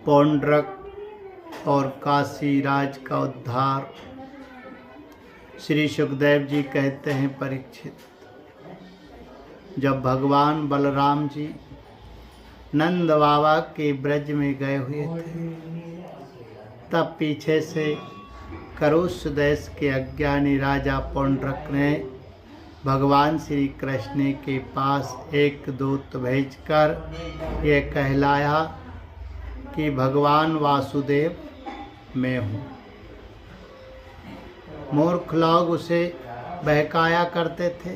पौंड्रक और काशी राज का उद्धार। श्री सुखदेव जी कहते हैं, परीक्षित, जब भगवान बलराम जी नंद बाबा के ब्रज में गए हुए थे, तब पीछे से करुष देश के अज्ञानी राजा पौंड्रक ने भगवान श्री कृष्ण के पास एक दूत भेजकर ये कहलाया कि भगवान वासुदेव मैं हूँ। मूर्ख लोग उसे बहकाया करते थे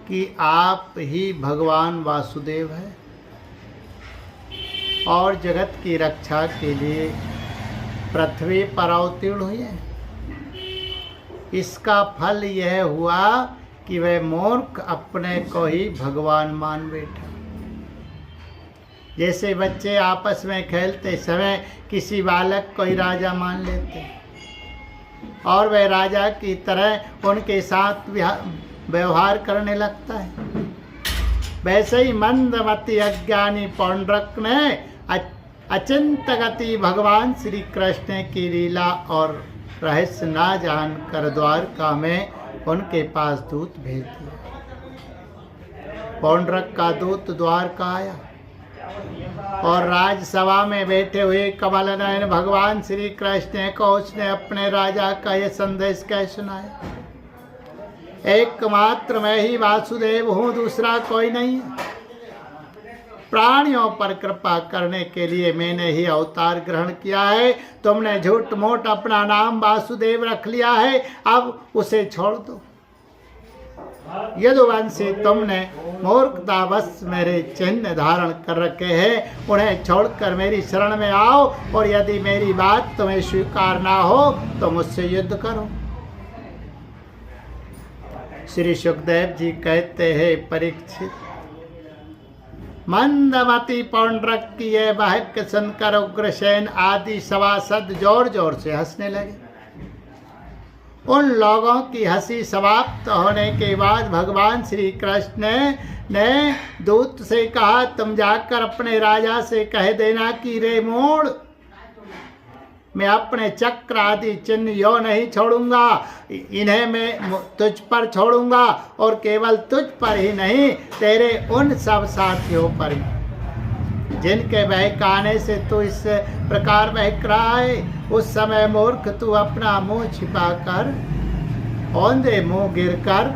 कि आप ही भगवान वासुदेव हैं और जगत की रक्षा के लिए पृथ्वी पर अवतीर्ण हुए। इसका फल यह हुआ कि वह मूर्ख अपने को ही भगवान मान बैठा। जैसे बच्चे आपस में खेलते समय किसी बालक को ही राजा मान लेते और वह राजा की तरह उनके साथ व्यवहार करने लगता है, वैसे ही मंदमती अज्ञानी पौंड्रक ने अचिंत गति भगवान श्री कृष्ण की लीला और रहस्य ना जानकर द्वारका में उनके पास दूत भेज दिया। पौंड्रक का दूत द्वारका आया और राजसभा में बैठे हुए कमल नयन भगवान श्री कृष्ण को उसने अपने राजा का यह संदेश कह सुनाया, एकमात्र मैं ही वासुदेव हूँ, दूसरा कोई नहीं है। प्राणियों पर कृपा करने के लिए मैंने ही अवतार ग्रहण किया है। तुमने झूठ मूठ अपना नाम वासुदेव रख लिया है, अब उसे छोड़ दो। यदुवंशी तुमने मूर्खतावश मेरे चिन्ह धारण कर रखे हैं, उन्हें छोड़कर मेरी शरण में आओ और यदि मेरी बात तुम्हें स्वीकार ना हो तो मुझसे युद्ध करो। श्री सुखदेव जी कहते हैं, परीक्षित, मंदमती पौंड्रक की यह वाक्य सुनकर उग्रसेन आदि सभासद जोर जोर से हंसने लगे। उन लोगों की हंसी समाप्त होने के बाद भगवान श्री कृष्ण ने दूत से कहा, तुम जाकर अपने राजा से कह देना कि रे मूढ़, मैं अपने चक्र आदि चिन्ह यो नहीं छोड़ूंगा, इन्हें मैं तुझ पर छोड़ूंगा और केवल तुझ पर ही नहीं, तेरे उन सब साथियों पर भी जिनके बहकाने से तू इस प्रकार बहक रहा है। उस समय मूर्ख तू अपना मुंह छिपाकर औंधे मुंह गिरकर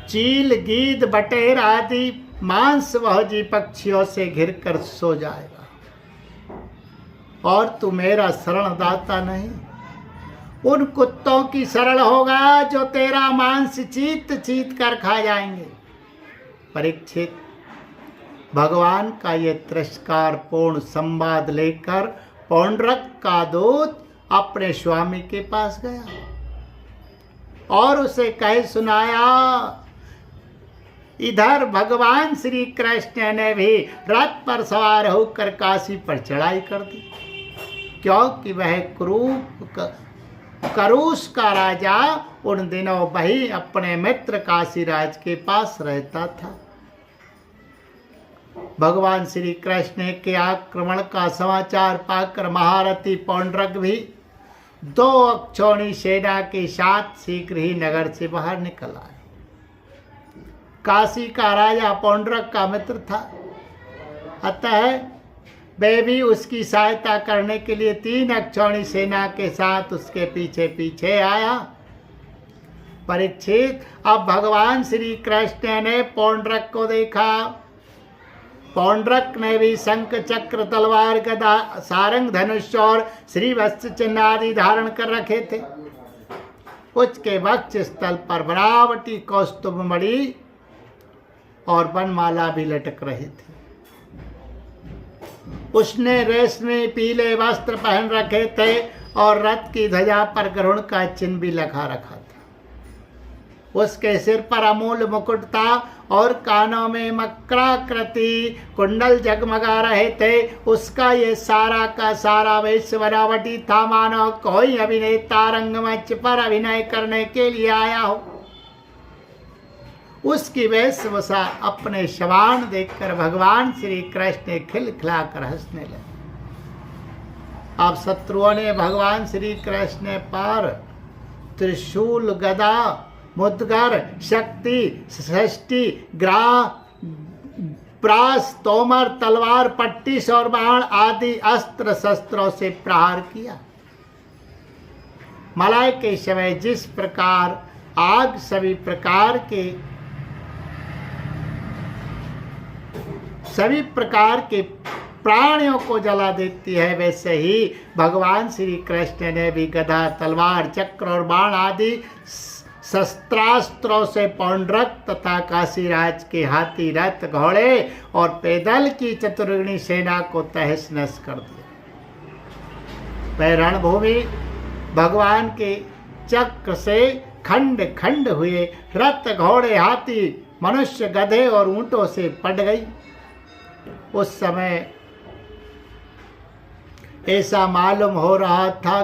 चील गीद बटेर आदि मांस भोजी पक्षियों से घिरकर सो जाएगा और तू मेरा शरणदाता नहीं, उन कुत्तों की शरण होगा जो तेरा मांस चीत चीत कर खा जाएंगे। परीक्षित, भगवान का ये तिरस्कार पूर्ण संवाद लेकर पौंड्रक का दूत अपने स्वामी के पास गया और उसे कह सुनाया, इधर भगवान श्री कृष्ण ने भी रथ पर सवार होकर काशी पर चढ़ाई कर दी, क्योंकि वह करुष का राजा उन दिनों वही अपने मित्र काशीराज के पास रहता था। भगवान श्री कृष्ण के आक्रमण का समाचार पाकर महारथी पौंड्रक भी 2 अक्षौणी सेना के साथ शीघ्र ही नगर से बाहर निकल आए। काशी का राजा पौंड्रक का मित्र था, अतः वह भी उसकी सहायता करने के लिए 3 अक्षौणी सेना के साथ उसके पीछे पीछे आया। परीक्षित, अब भगवान श्री कृष्ण ने पौंड्रक को देखा। पौंड्रक ने भी शंख चक्र तलवार गदा सारंग धनुष और श्रीवत्स चिन्ह आदि धारण कर रखे थे। उसके वक्ष स्थल पर बनावटी कौस्तुभ मणि और वनमाला भी लटक रहे थे। उसने रेशमी पीले वस्त्र पहन रखे थे और रथ की ध्वजा पर गरुड़ का चिन्ह भी लगा रखा था। उसके सिर पर अमूल मुकुट था और कानों में मकराकृति कुंडल जगमगा रहे थे। उसका ये सारा का सारा वेश बनावटी था, मानो कोई अभिनेता रंगमंच पर अभिनय करने के लिए आया हो। उसकी वेशभूषा अपने श्वान देखकर भगवान श्री कृष्ण खिलखिलाकर हंसने लगे। अब शत्रुओं ने भगवान श्री कृष्ण पर त्रिशूल, गदा, मुद्गर, शक्ति, षष्ठी, ग्राह, प्रास, तोमर, तलवार, पट्टिस और बाण आदि अस्त्र शस्त्रों से प्रहार किया। मलय के समय जिस प्रकार आग सभी प्रकार के प्राणियों को जला देती है, वैसे ही भगवान श्री कृष्ण ने भी गदा, तलवार, चक्र और बाण आदि शस्त्रास्त्रों से पौंड्रक तथा काशीराज के हाथी, रथ, घोड़े और पैदल की चतुर्गुणी सेना को तहस नहस कर दिया। वह रणभूमि भगवान के चक्र से खंड खंड हुए, रथ, घोड़े, हाथी, मनुष्य, गधे और ऊंटों से पट गई। उस समय ऐसा मालूम हो रहा था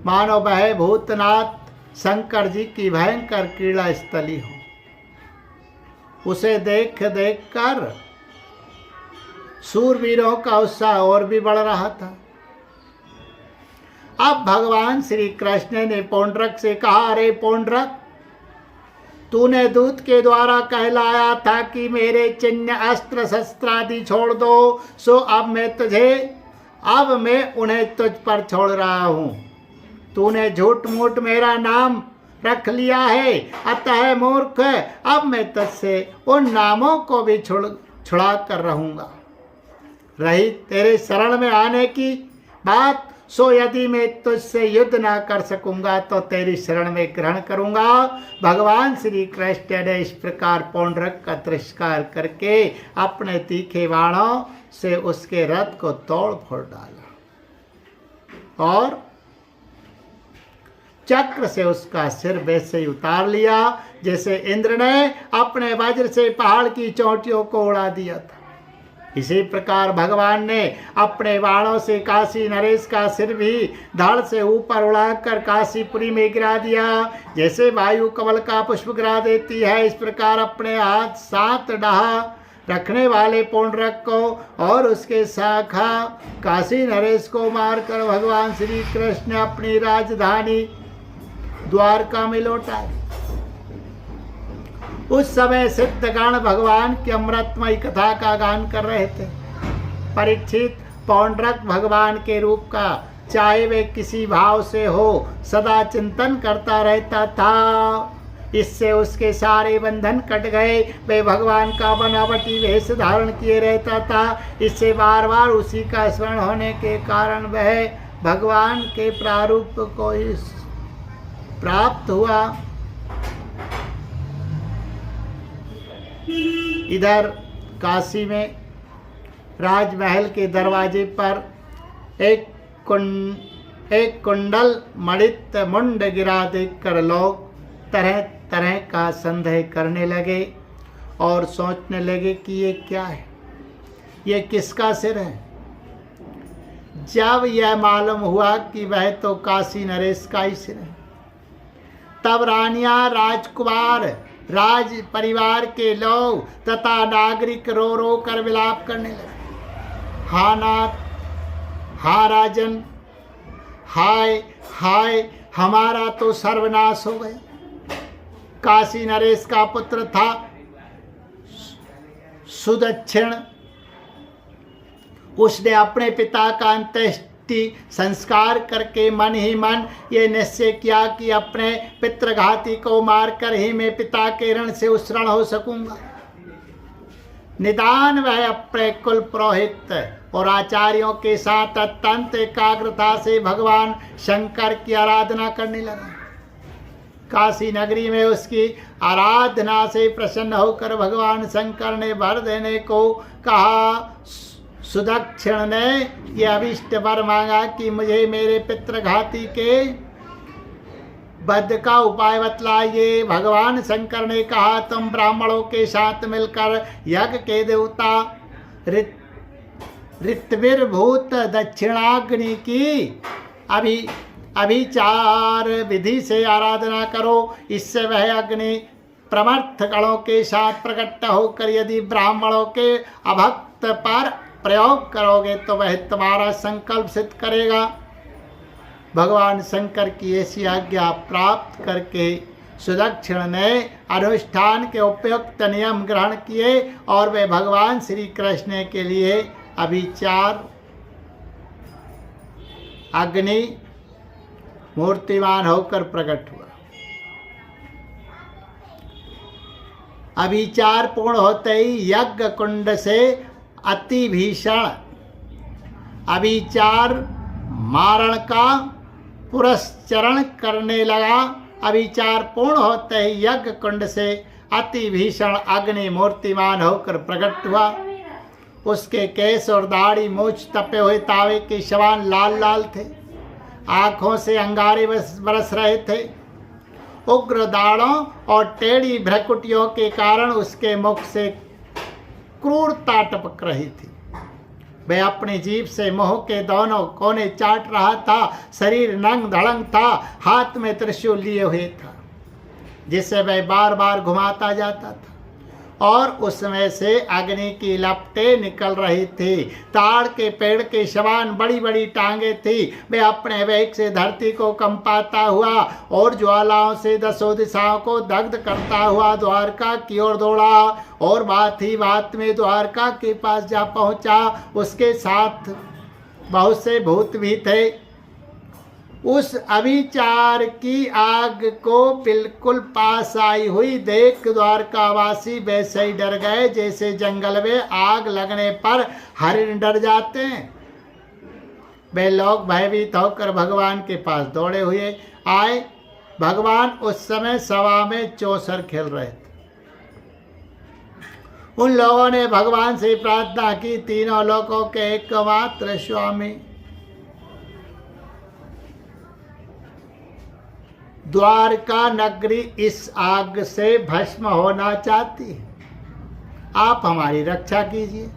मानो वह भूतनाथ शंकर जी की भयंकर क्रीड़ा स्थली हो। उसे देख देख कर सूरवीरों का उत्साह और भी बढ़ रहा था। अब भगवान श्री कृष्ण ने पौंड्रक से कहा, अरे पौंड्रक, तूने दूत के द्वारा कहलाया था कि मेरे चिन्ह, अस्त्र शस्त्र आदि छोड़ दो, सो अब मैं उन्हें तुझ पर छोड़ रहा हूं। तूने झूठ मूठ मेरा नाम रख लिया है, अतः मूर्ख, अब मैं तुझसे उन नामों को भी छुड़ा कर रहूंगा। रही तेरे शरण में आने की बात, सो यदि मैं तुझसे युद्ध ना कर सकूंगा तो तेरी शरण में ग्रहण करूंगा। भगवान श्री कृष्ण ने इस प्रकार पौंड्रक का तिरस्कार करके अपने तीखे बाणों से उसके रथ को तोड़ फोड़ डाला और चक्र से उसका सिर वैसे ही उतार लिया जैसे इंद्र ने अपने वज्र से पहाड़ की चोटियों को उड़ा दिया था। इसी प्रकार भगवान ने अपने बाणों से काशी नरेश का सिर भी धड़ से ऊपर उड़ाकर काशीपुरी में गिरा दिया। जैसे वायु कमल का पुष्प गिरा देती है, इस प्रकार अपने हाथ 7 डाह रखने वाले पौंड्रक को और उसके शाखा काशी नरेश को मारकर भगवान श्री कृष्ण अपनी राजधानी द्वारका में लौटाए। उस समय सिद्धगण भगवान की अमृतमयी कथा का गान कर रहे थे। परीक्षित पौंड्रक भगवान के रूप का चाहे वे किसी भाव से हो सदा चिंतन करता रहता था। इससे उसके सारे बंधन कट गए। वे भगवान का बनावटी वेश धारण किए रहता था। इससे बार बार उसी का स्मरण होने के कारण वह भगवान के प्रारूप को प्राप्त हुआ। इधर काशी में राजमहल के दरवाजे पर एक कुंडल मणित मुंड गिरा देखकर लोग तरह तरह का संदेह करने लगे और सोचने लगे कि ये क्या है, ये किसका सिर है। जब यह मालूम हुआ कि वह तो काशी नरेश का ही सिर है, तब रानियां, राजकुमार, राज परिवार के लोग तथा नागरिक रो रो कर विलाप करने लगे। हा नाथ, हा राजन, हाय हाय, हमारा तो सर्वनाश हो गया। काशी नरेश का पुत्र था सुदक्षिण। उसने अपने पिता का अंत्येष्टि संस्कार करके मन ही मन ये निश्चय किया कि अपने पितृघाती को मारकर ही मैं पिता के ऋण से उत्सरण हो सकूंगा। निदान वह अपने कुल पुरोहित और आचार्यों के साथ अत्यंत एकाग्रता से भगवान शंकर की आराधना करने लगा। काशी नगरी में उसकी आराधना से प्रसन्न होकर भगवान शंकर ने वर देने को कहा। सुदक्षिण ने यह अभिष्ट वर मांगा कि मुझे मेरे पितृघाती के वध का उपाय बतलाइए। भगवान शंकर ने कहा, तुम ब्राह्मणों के साथ मिलकर यज्ञ के देवता ऋत्विर्भूत दक्षिणाग्नि की अभिचार विधि से आराधना करो। इससे वह अग्नि प्रमर्थ गणों के साथ प्रकट होकर यदि ब्राह्मणों के अभक्त पर प्रयोग करोगे तो वह तुम्हारा संकल्प सिद्ध करेगा। भगवान शंकर की ऐसी आज्ञा प्राप्त करके सुदक्षिण ने अनुष्ठान के उपयुक्त नियम ग्रहण किए और वे भगवान श्री कृष्ण के लिए अभिचार अग्नि मूर्तिमान होकर प्रकट हुआ। अभिचार पूर्ण होते ही यज्ञ कुंड से अति भीषण अभिचार मारण का पुरस्चरण करने लगा। अभिचार पूर्ण होते ही यज्ञ कुंड से अति भीषण अग्नि मूर्तिमान होकर प्रकट हुआ। उसके केस और दाढ़ी मूछ तपे हुए तावे के समान लाल लाल थे। आंखों से अंगारे बरस रहे थे। उग्र दाढ़ों और टेढ़ी भ्रकुटियों के कारण उसके मुख से क्रूरता टपक रही थी। वह अपनी जीभ से मुंह के दोनों कोने चाट रहा था। शरीर नंग धड़ंग था। हाथ में त्रिशूल लिए हुए था जिसे वह बार बार घुमाता जाता था और उसमें से अग्नि की लपटें निकल रही थी। ताड़ के पेड़ के समान बड़ी बड़ी टांगे थी। वह अपने वेग से धरती को कंपाता हुआ और ज्वालाओं से दसों दिशाओं को दग्ध करता हुआ द्वारका की ओर दौड़ा और बात ही बात में द्वारका के पास जा पहुंचा। उसके साथ बहुत से भूत भी थे। उस अभिचार की आग को बिल्कुल पास आई हुई देख द्वारकावासी वैसे ही डर गए जैसे जंगल में आग लगने पर हरिण डर जाते हैं। वे लोग भयभीत होकर भगवान के पास दौड़े हुए आए। भगवान उस समय सभा में चौसर खेल रहे थे। उन लोगों ने भगवान से प्रार्थना की, तीनों लोकों के एकमात्र स्वामी, द्वारका नगरी इस आग से भस्म होना चाहती है। आप हमारी रक्षा कीजिए।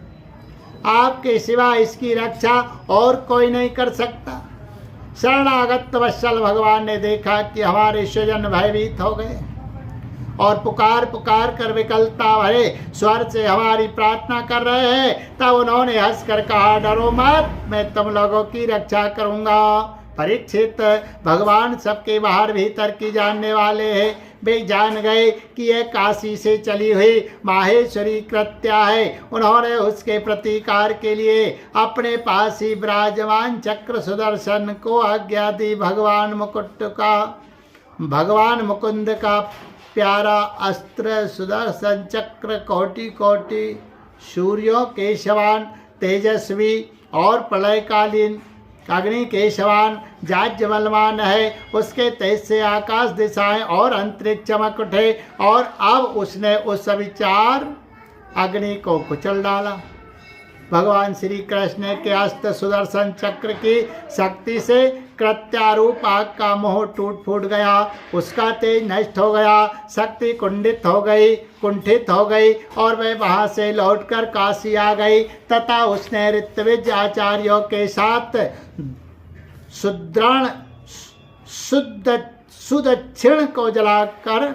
आपके सिवा इसकी रक्षा और कोई नहीं कर सकता। शरणागत वत्सल भगवान ने देखा कि हमारे स्वजन भयभीत हो गए और पुकार पुकार कर विकलता भरे स्वर से हमारी प्रार्थना कर रहे हैं। तब उन्होंने हंसकर कहा, डरो मत, मैं तुम लोगों की रक्षा करूंगा। परीक्षित, भगवान सबके बाहर भीतर की जानने वाले हैं। वे जान गए कि यह काशी से चली हुई माहेश्वरी कृत्या है। उन्होंने उसके प्रतिकार के लिए अपने पास ही विराजमान चक्र सुदर्शन को आज्ञा दी। भगवान मुकुंद का प्यारा अस्त्र सुदर्शन चक्र कोटि कोटि सूर्यों के समान तेजस्वी और प्रलयकालीन अग्नि के समान जाज्वल्यमान है। उसके तेज से आकाश दिशाएं और अंतरिक्ष चमक उठे और अब उसने उस अभिचार अग्नि को कुचल डाला। भगवान श्री कृष्ण के अस्त्र सुदर्शन चक्र की शक्ति से कृत्यारूप आग का मोह टूट फूट गया। उसका तेज नष्ट हो गया। शक्ति कुंठित हो गई और वह वहां से लौटकर काशी आ गई तथा उसने ऋत्विज आचार्यों के साथ सुदक्षिण को जलाकर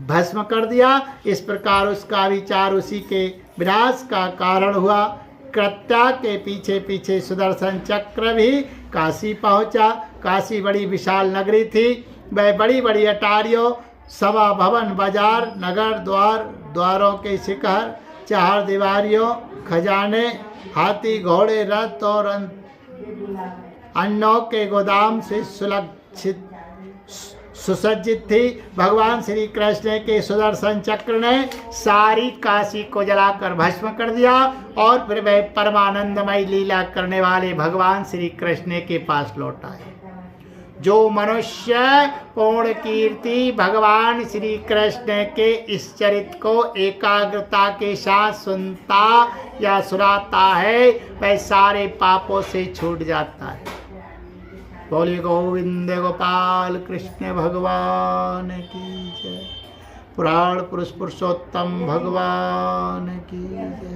भस्म कर दिया। इस प्रकार उसका विचार उसी के विनाश का कारण हुआ। कृत्या के पीछे पीछे सुदर्शन चक्र भी काशी पहुंचा। काशी बड़ी विशाल नगरी थी। वह बड़ी बड़ी अटारियों, सभा भवन, बाजार, नगर द्वारों के शिखर, चार दीवारियों, खजाने, हाथी, घोड़े, रथ और अन्नों के गोदाम से सुसज्जित थी। भगवान श्री कृष्ण के सुदर्शन चक्र ने सारी काशी को जलाकर भस्म कर दिया और फिर वह परमानंदमय लीला करने वाले भगवान श्री कृष्ण के पास लौट आए। जो मनुष्य पूर्ण कीर्ति भगवान श्री कृष्ण के इस चरित्र को एकाग्रता के साथ सुनता या सुनाता है वह सारे पापों से छूट जाता है। बोले गोविंद गोपाल कृष्ण भगवान की जय। पुराण पुरुष पुरुषोत्तम भगवान की जय।